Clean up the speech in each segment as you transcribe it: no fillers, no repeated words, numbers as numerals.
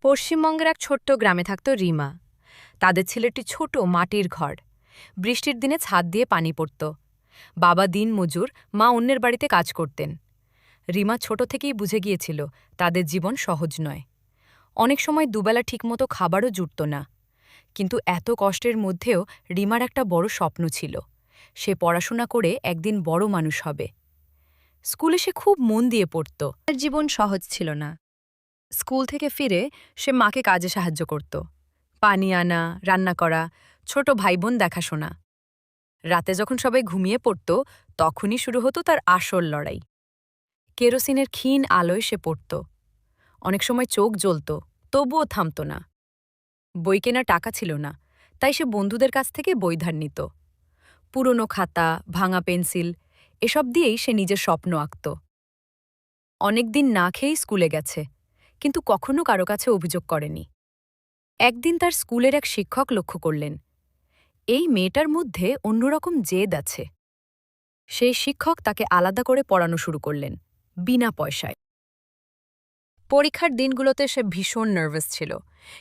পশ্চিমবঙ্গের এক ছোট্ট গ্রামে থাকত রিমা। তাদের ছিল একটি ছোট মাটির ঘর। বৃষ্টির দিনে ছাদ দিয়ে পানি পড়ত। বাবা দিন মজুর, মা অন্যের বাড়িতে কাজ করতেন। রিমা ছোট থেকেই বুঝে গিয়েছিল তাদের জীবন সহজ নয়। অনেক সময় দুবেলা ঠিকমতো খাবারও জুটত না। কিন্তু এত কষ্টের মধ্যেও রিমার একটা বড় স্বপ্ন ছিল। সে পড়াশোনা করে একদিন বড় মানুষ হবে। স্কুলে সে খুব মন দিয়ে পড়ত। তার জীবন সহজ ছিল না। স্কুল থেকে ফিরে সে মাকে কাজে সাহায্য করত। পানি আনা, রান্না করা, ছোট ভাইবোন দেখাশোনা। রাতে যখন সবাই ঘুমিয়ে পড়ত, তখনই শুরু হতো তার আসল লড়াই। কেরোসিনের ক্ষীণ আলোয় সে পড়ত। অনেক সময় চোখ জ্বলত, তবুও থামত না। বই কেনার টাকা ছিল না, তাই সে বন্ধুদের কাছ থেকে বই ধার নিত। পুরনো খাতা, ভাঙা পেন্সিল এসব দিয়েই সে নিজের স্বপ্ন আঁকত। অনেকদিন না খেয়েই স্কুলে গেছে, কিন্তু কখনো কারো কাছে অভিযোগ করেনি। একদিন তার স্কুলের এক শিক্ষক লক্ষ্য করলেন, এই মেয়েটার মধ্যে অন্যরকম জেদ আছে। সেই শিক্ষক তাকে আলাদা করে পড়ানো শুরু করলেন, বিনা পয়সায়। পরীক্ষার দিনগুলোতে সে ভীষণ নার্ভাস ছিল,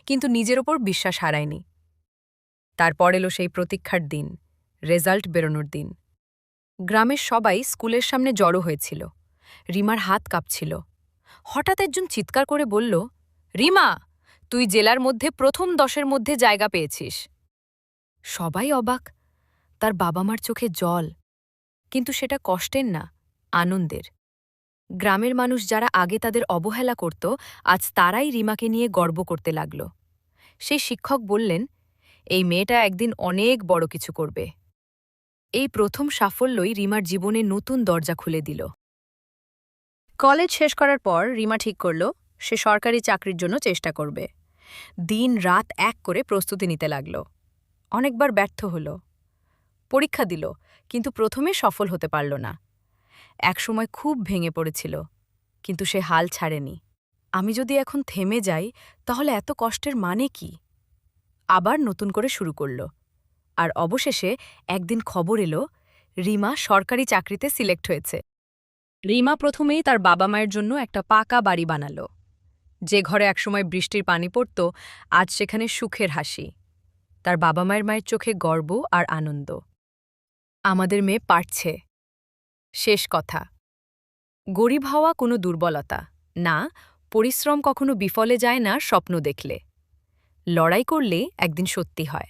কিন্তু নিজের ওপর বিশ্বাস হারায়নি। তারপর এলো সেই প্রতীক্ষার দিন, রেজাল্ট বেরোনোর দিন। গ্রামের সবাই স্কুলের সামনে জড়ো হয়েছিল। রিমার হাত কাঁপছিল। হঠাৎ একজন চিৎকার করে বলল, রিমা, তুই জেলার মধ্যে প্রথম 10-এর মধ্যে জায়গা পেয়েছিস। সবাই অবাক, তার বাবা মার চোখে জল। কিন্তু সেটা কষ্টের না, আনন্দের। গ্রামের মানুষ যারা আগে তাদের অবহেলা করত, আজ তারাই রিমাকে নিয়ে গর্ব করতে লাগল। সেই শিক্ষক বললেন, এই মেয়েটা একদিন অনেক বড় কিছু করবে। এই প্রথম সাফল্যই রিমার জীবনে নতুন দরজা খুলে দিল। কলেজ শেষ করার পর রিমা ঠিক করল সে সরকারি চাকরির জন্য চেষ্টা করবে। দিন রাত এক করে প্রস্তুতি নিতে লাগল। অনেকবার ব্যর্থ হল। পরীক্ষা দিল, কিন্তু প্রথমে সফল হতে পারল না। একসময় খুব ভেঙে পড়েছিল, কিন্তু সে হাল ছাড়েনি। আমি যদি এখন থেমে যাই, তাহলে এত কষ্টের মানে কি? আবার নতুন করে শুরু করল। আর অবশেষে একদিন খবর এলো, রিমা সরকারি চাকরিতে সিলেক্ট হয়েছে। রিমা প্রথমেই তার বাবা মায়ের জন্য একটা পাকা বাড়ি বানাল। যে ঘরে একসময় বৃষ্টির পানি পড়ত, আজ সেখানে সুখের হাসি। তার বাবা মায়ের চোখে গর্ব আর আনন্দ। আমাদের মেয়ে পারছে। শেষ কথা, গরিব হওয়া কোনো দুর্বলতা না, পরিশ্রম কখনো বিফলে যায় না। স্বপ্ন দেখলে, লড়াই করলে একদিন সত্যি হয়।